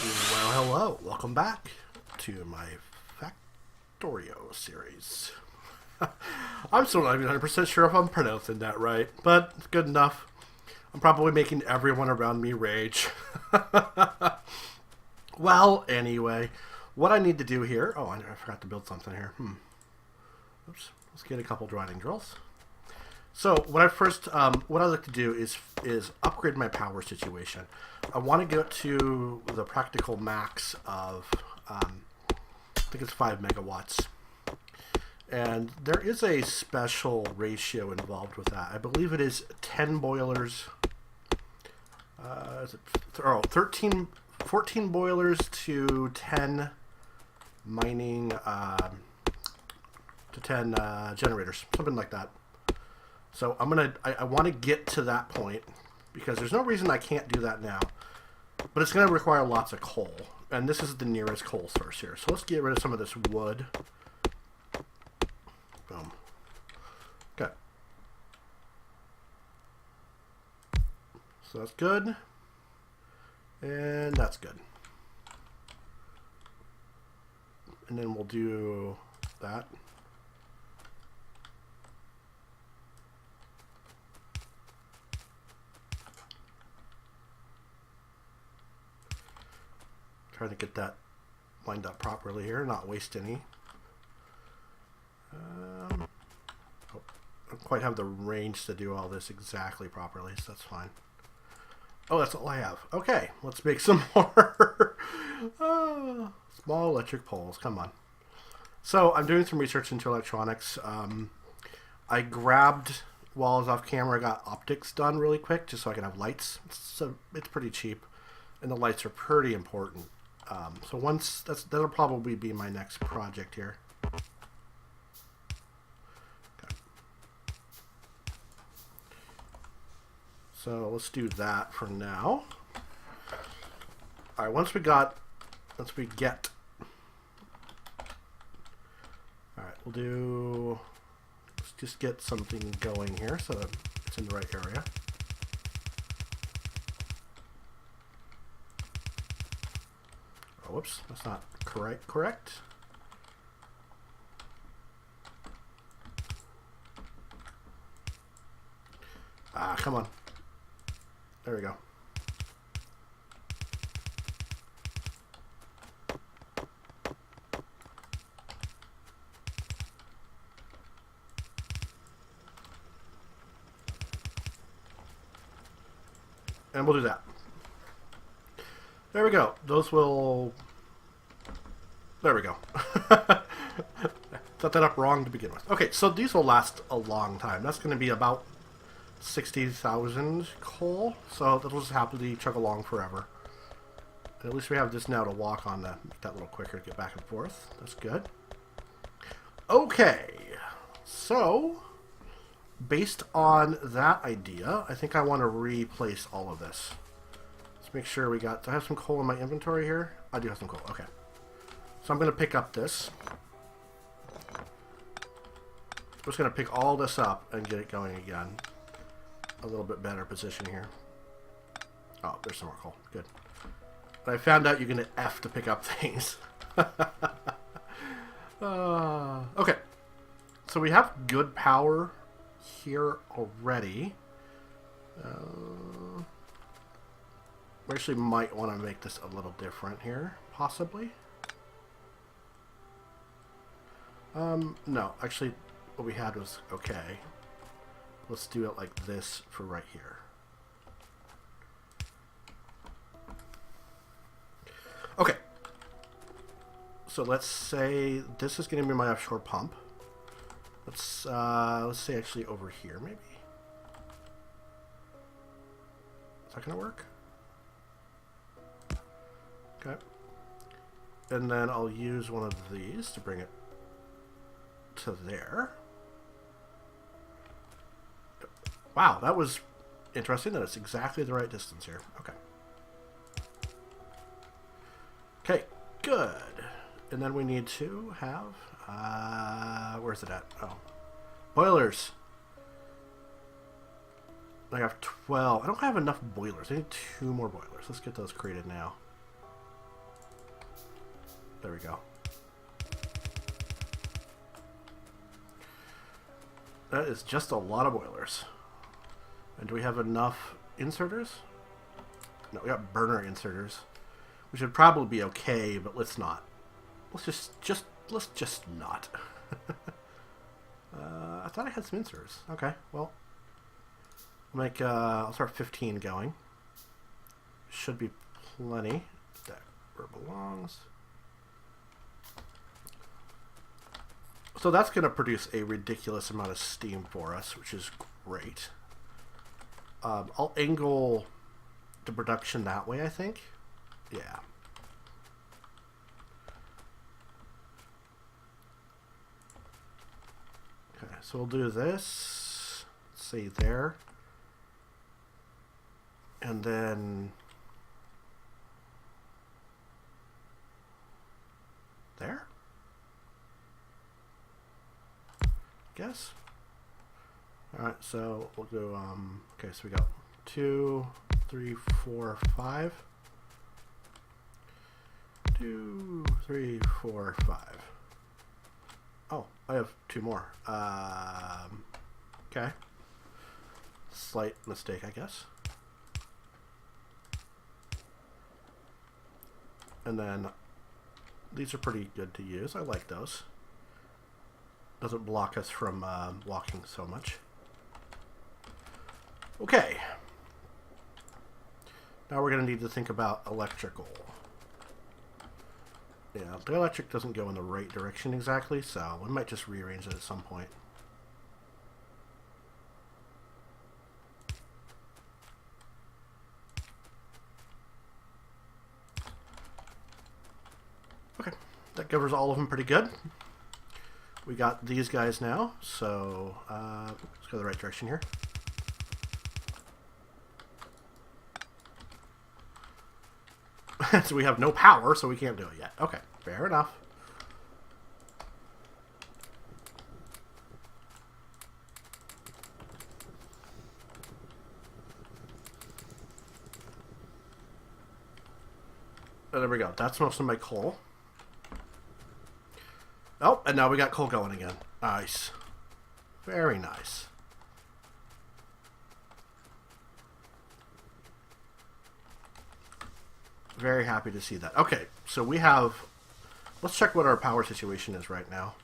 Well, hello. Welcome back to my Factorio series. I'm still not even 100% sure if I'm pronouncing that right, but it's good enough. I'm probably making everyone around me rage. Well, anyway, what I need to do here... Oh, I forgot to build something here. Oops. Let's get a couple grinding drills. So what I like to do is upgrade my power situation. I want to get to the practical max of I think it's 5 megawatts, and there is a special ratio involved with that. I believe it is 10 boilers. Is it 14 boilers to 10 mining to 10 generators, something like that. So I want to get to that point because there's no reason I can't do that now. But it's going to require lots of coal. And this is the nearest coal source here. So let's get rid of some of this wood. Boom. Okay. So that's good. And that's good. And then we'll do that. Trying to get that lined up properly here, not waste any. I don't quite have the range to do all this exactly properly, so that's fine. Oh, that's all I have. Okay, let's make some more small electric poles. Come on. So I'm doing some research into electronics. I grabbed, while I was off camera, I got optics done really quick just so I can have lights. So it's pretty cheap, and the lights are pretty important. So that'll probably be my next project here. Okay. So let's do that for now. All right, once we get. All right, let's just get something going here so that it's in the right area. Whoops, that's not correct. Ah, come on. There we go. And we'll do that. There we go. Those will... There we go. Set that up wrong to begin with. Okay, so these will last a long time. That's going to be about 60,000 coal. So that'll just happily chug along forever. And at least we have this now to walk on to make that a little quicker to get back and forth. That's good. Okay. So, based on that idea, I think I want to replace all of this. Make sure we got... Do I have some coal in my inventory here? I do have some coal. Okay. So I'm going to pick up this. I'm just going to pick all this up and get it going again. A little bit better position here. Oh, there's some more coal. Good. But I found out you're going to F to pick up things. Okay. So we have good power here already. We actually might want to make this a little different here, possibly. No, actually, what we had was okay. Let's do it like this for right here. Okay. So let's say this is going to be my offshore pump. Let's say actually over here, maybe. Is that going to work? Okay. And then I'll use one of these to bring it to there. Wow, that was interesting that it's exactly the right distance here. Okay. Okay, good. And then we need to have... where's it at? Oh. Boilers. I have 12. I don't have enough boilers. I need 2 more boilers. Let's get those created now. There we go. That is just a lot of boilers. And do we have enough inserters? No, we got burner inserters. We should probably be okay, but let's not. Let's just not. I thought I had some inserters. Okay, well, I'll start 15 going. Should be plenty. That where it belongs. So that's going to produce a ridiculous amount of steam for us, which is great. I'll angle the production that way, I think. Yeah. Okay, so we'll do this. Let's see there. And then there? Guess. Alright, so we'll go, okay, so we got 2, 3, 4, 5. 2, 3, 4, 5. Oh, I have 2 more. Okay. Slight mistake, I guess. And then these are pretty good to use. I like those. Doesn't block us from walking so much. Okay. Now we're going to need to think about electrical. Yeah, the electric doesn't go in the right direction exactly, so we might just rearrange it at some point. Okay, that covers all of them pretty good. We got these guys now, so let's go the right direction here. So we have no power, so we can't do it yet. Okay, fair enough. Oh, there we go. That's most of my coal. Oh, and now we got coal going again. Nice. Very nice. Very happy to see that. Okay, so we have... Let's check what our power situation is right now.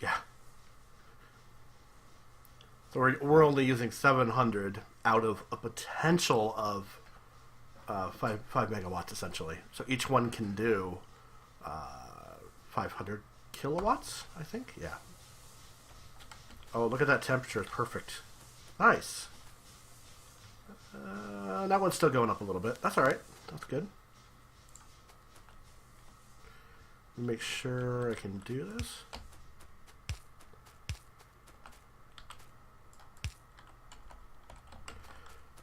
Yeah. So we're only using 700 out of a potential of 5 megawatts, essentially. So each one can do 500 kilowatts, I think? Yeah. Oh, look at that temperature. It's perfect. Nice. That one's still going up a little bit. That's all right. That's good. Make sure I can do this.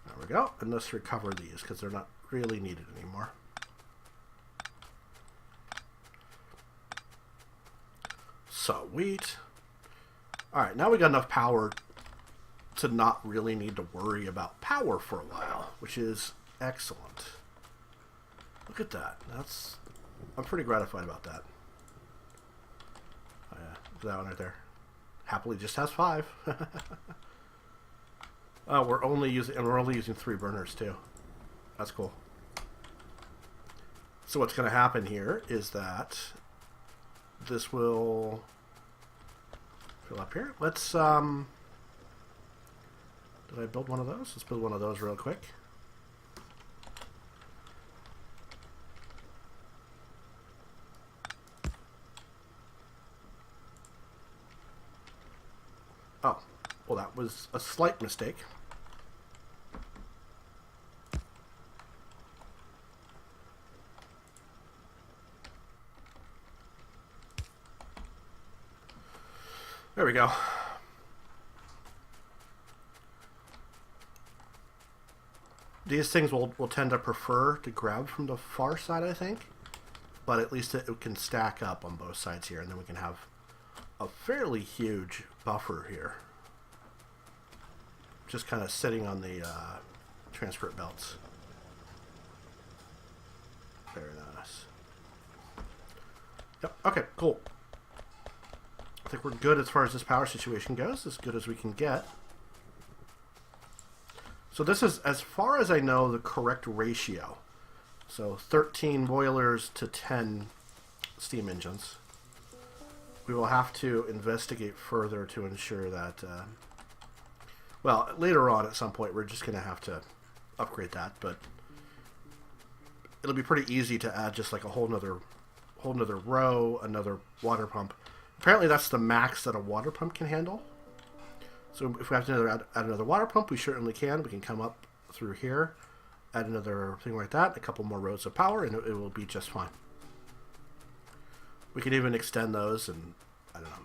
There we go. And let's recover these because they're not really needed anymore. Sweet. All right, now we got enough power to not really need to worry about power for a while, which is excellent. Look at that. I'm pretty gratified about that. Oh yeah, that one right there. Happily just has 5. Oh, we're only using 3 burners too. That's cool. So what's going to happen here is that this will fill up here. Let's did I build one of those? Let's build one of those real quick. Oh, well, that was a slight mistake. There we go. These things will tend to prefer to grab from the far side, I think. But at least it can stack up on both sides here, and then we can have a fairly huge buffer here. Just kind of sitting on the transport belts. Very nice. Yep. Okay, cool. I think we're good as far as this power situation goes. As good as we can get. So this is, as far as I know, the correct ratio. So 13 boilers to 10 steam engines. We will have to investigate further to ensure that... well, later on at some point we're just going to have to upgrade that, but it'll be pretty easy to add just like a whole nother row, another water pump. Apparently that's the max that a water pump can handle. So if we have to add another water pump, we certainly can. We can come up through here, add another thing like that, a couple more rows of power, and it will be just fine. We can even extend those, and I don't know.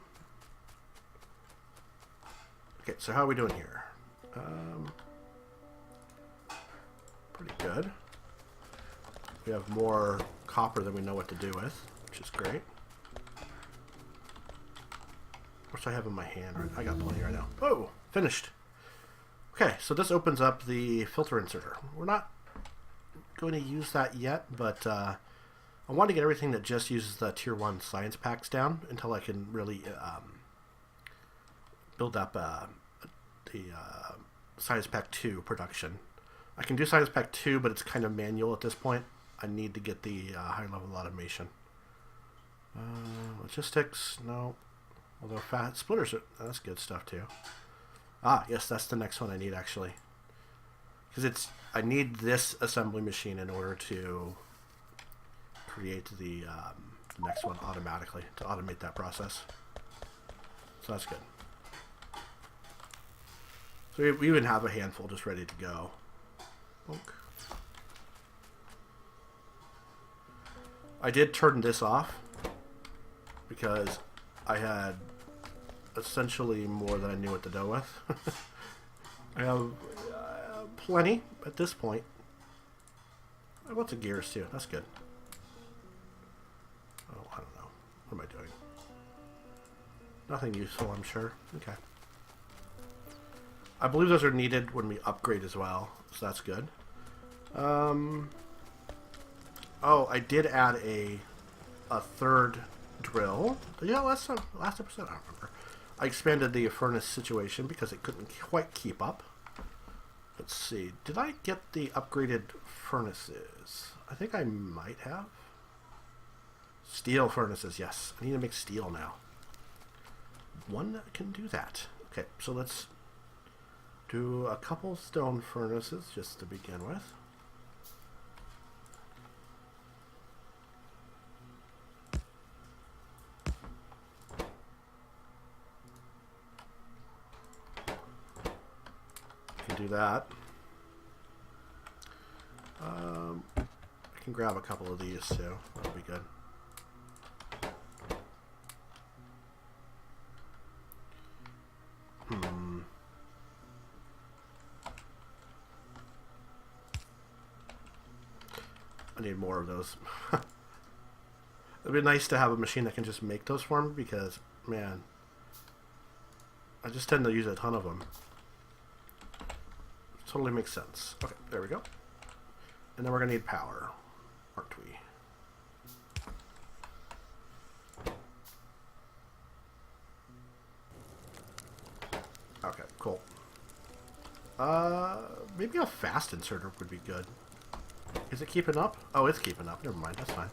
Okay, so how are we doing here? Pretty good. We have more copper than we know what to do with, which is great. What do I have in my hand? Right? I got plenty right now. Oh, finished. Okay, so this opens up the filter inserter. We're not going to use that yet, but I want to get everything that just uses the tier 1 science packs down until I can really build up the science pack 2 production. I can do science pack 2, but it's kind of manual at this point. I need to get the high level automation. Logistics, no. Although fat splitters, that's good stuff too. Ah, yes, that's the next one I need actually. Because I need this assembly machine in order to create the next one automatically, to automate that process. So that's good. So we even have a handful just ready to go. Bonk. I did turn this off because I had essentially more than I knew what to do with. I have plenty at this point. Lots of gears too. That's good. Oh, I don't know. What am I doing? Nothing useful, I'm sure. Okay. I believe those are needed when we upgrade as well, so that's good. Oh, I did add a third drill. Yeah, last episode, I don't remember. I expanded the furnace situation because it couldn't quite keep up. Let's see. Did I get the upgraded furnaces? I think I might have. Steel furnaces, yes. I need to make steel now. One can do that. Okay, so let's do a couple stone furnaces just to begin with. Do that. I can grab a couple of these too. That'll be good. I need more of those. It'd be nice to have a machine that can just make those for me because, man, I just tend to use a ton of them. Totally makes sense. Okay, there we go. And then we're going to need power, aren't we? Okay, cool. Maybe a fast inserter would be good. Is it keeping up? Oh, it's keeping up. Never mind, that's fine.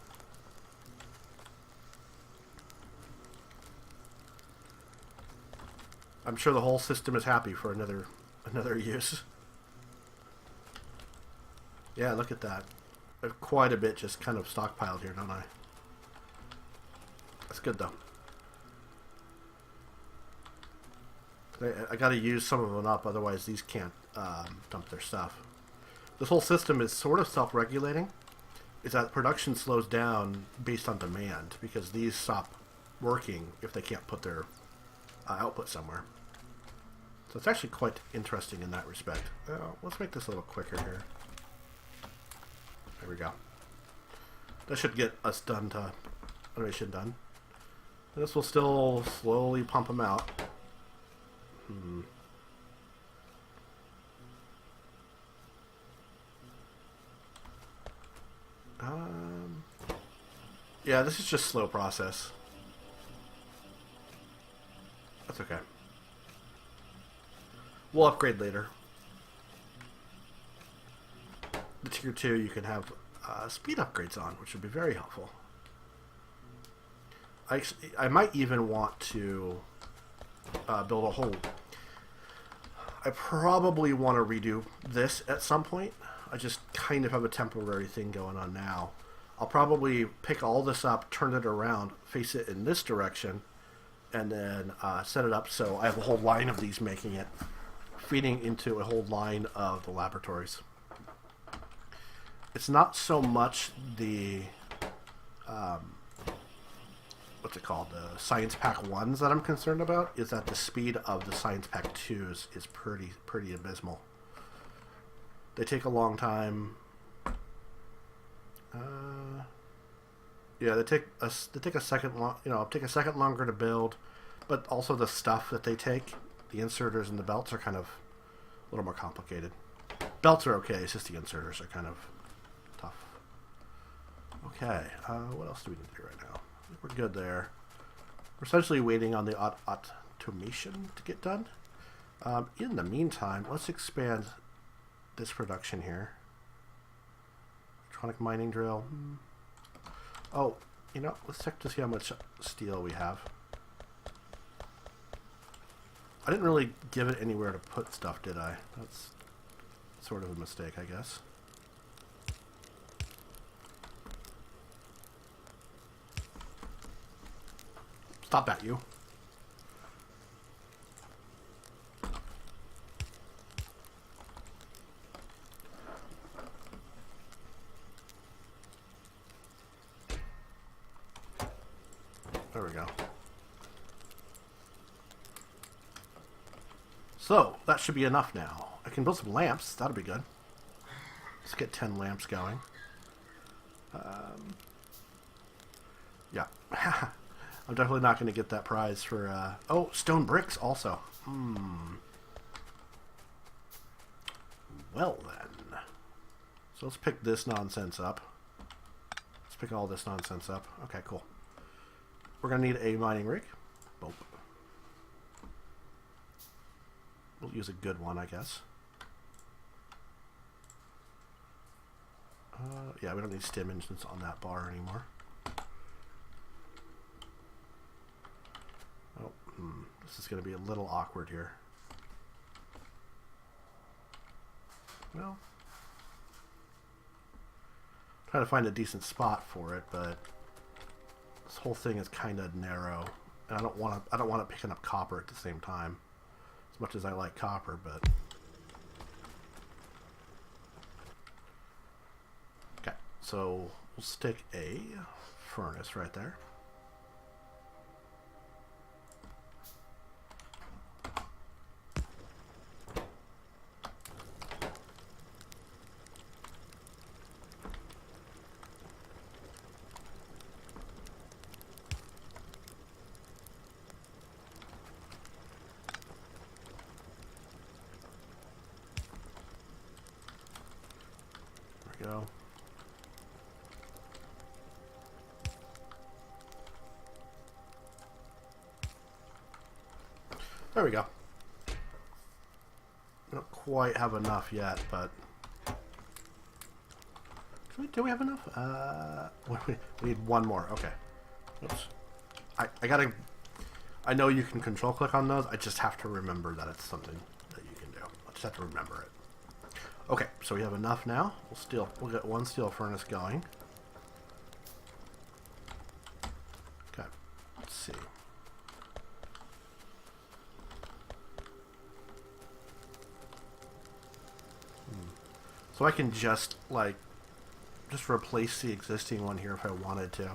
I'm sure the whole system is happy for another use. Yeah, look at that. I have quite a bit just kind of stockpiled here, don't I? That's good, though. I gotta use some of them up, otherwise these can't dump their stuff. This whole system is sort of self-regulating. Is that production slows down based on demand, because these stop working if they can't put their output somewhere. So it's actually quite interesting in that respect. Let's make this a little quicker here. There we go. That should get us done to automation done. This will still slowly pump them out. Yeah, this is just slow process. That's okay. We'll upgrade later. The tier 2 you can have speed upgrades on, which would be very helpful. I might even want to build a whole... I probably want to redo this at some point. I just kind of have a temporary thing going on now. I'll probably pick all this up, turn it around, face it in this direction, and then set it up so I have a whole line of these making it, feeding into a whole line of the laboratories. It's not so much the... what's it called? The Science Pack 1s that I'm concerned about, is that the speed of the Science Pack 2s is pretty abysmal. They take a long time. Yeah, they take a second take a second longer to build, but also the stuff that they take, the inserters and the belts, are kind of a little more complicated. Belts are okay, it's just the inserters are kind of tough. Okay, what else do we need to do right now? I think we're good there. We're essentially waiting on the automation to get done. In the meantime, let's expand this production here. Electronic mining drill. Oh, let's check to see how much steel we have. I didn't really give it anywhere to put stuff, did I? That's sort of a mistake, I guess. Stop that, you. There we go. So, that should be enough now. I can build some lamps. That'll be good. Let's get 10 lamps going. Yeah. I'm definitely not going to get that prize for... oh, stone bricks also. Well, then. So let's pick this nonsense up. Let's pick all this nonsense up. Okay, cool. We're going to need a mining rig. Boop. We'll use a good one, I guess. Yeah, we don't need stim engines on that bar anymore. Oh, this is going to be a little awkward here. Well, trying to find a decent spot for it, but this whole thing is kind of narrow, and I don't want it picking up copper at the same time. As much as I like copper, but okay. So we'll stick a furnace right there. Go. There we go. We don't quite have enough yet, but do we have enough? We need one more. Okay. Oops. I know you can control click on those. I just have to remember that it's something that you can do. I just have to remember it. Okay, so we have enough now. We'll get one steel furnace going. Okay, let's see. So I can just replace the existing one here if I wanted to.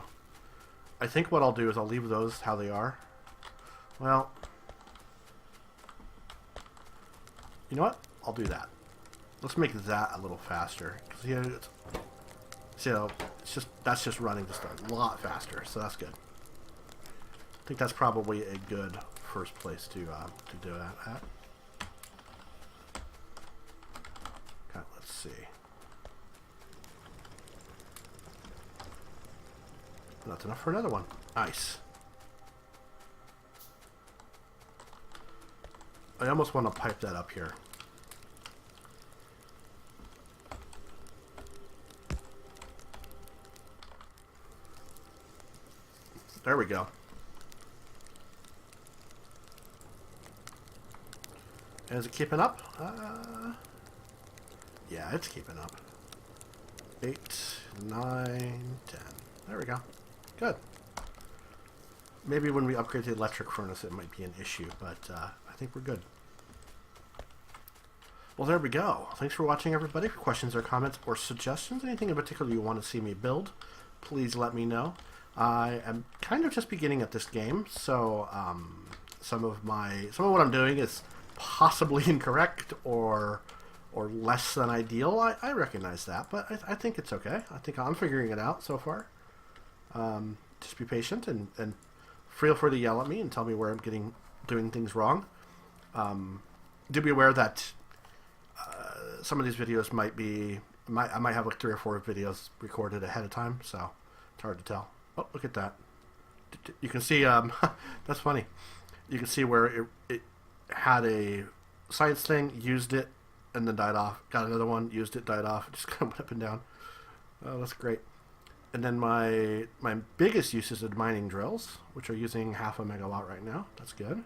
I think what I'll do is I'll leave those how they are. Well, you know what? I'll do that. Let's make that a little faster. Yeah, so that's just running just a lot faster, so that's good. I think that's probably a good first place to do that at. Okay, let's see. That's enough for another one. Nice. I almost want to pipe that up here. There we go. Is it keeping up? Yeah, it's keeping up. 8, 9, 10. There we go. Good. Maybe when we upgrade the electric furnace it might be an issue, but I think we're good. Well, there we go. Thanks for watching, everybody. For questions or comments or suggestions, anything in particular you want to see me build, please let me know. I am kind of just beginning at this game, so some of what I'm doing is possibly incorrect or less than ideal. I recognize that, but I think it's okay. I think I'm figuring it out so far. Just be patient and feel free to yell at me and tell me where I'm doing things wrong. Do be aware that some of these videos I might have like 3 or 4 videos recorded ahead of time, so it's hard to tell. Oh, look at that. You can see, that's funny. You can see where it had a science thing, used it, and then died off. Got another one, used it, died off. It just kind of went up and down. Oh, that's great. And then my biggest uses are mining drills, which are using 0.5 megawatt right now. That's good.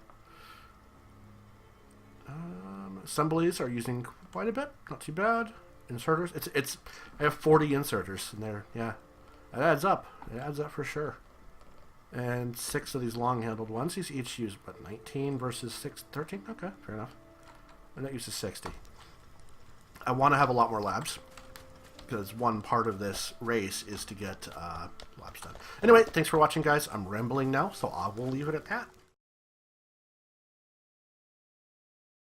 Assemblies are using quite a bit. Not too bad. Inserters. I have 40 inserters in there. Yeah. It adds up. It adds up for sure. And 6 of these long-handled ones. These each use, what, 19 versus 13? Okay, fair enough. And that uses 60. I want to have a lot more labs, because one part of this race is to get labs done. Anyway, thanks for watching, guys. I'm rambling now, so I will leave it at that.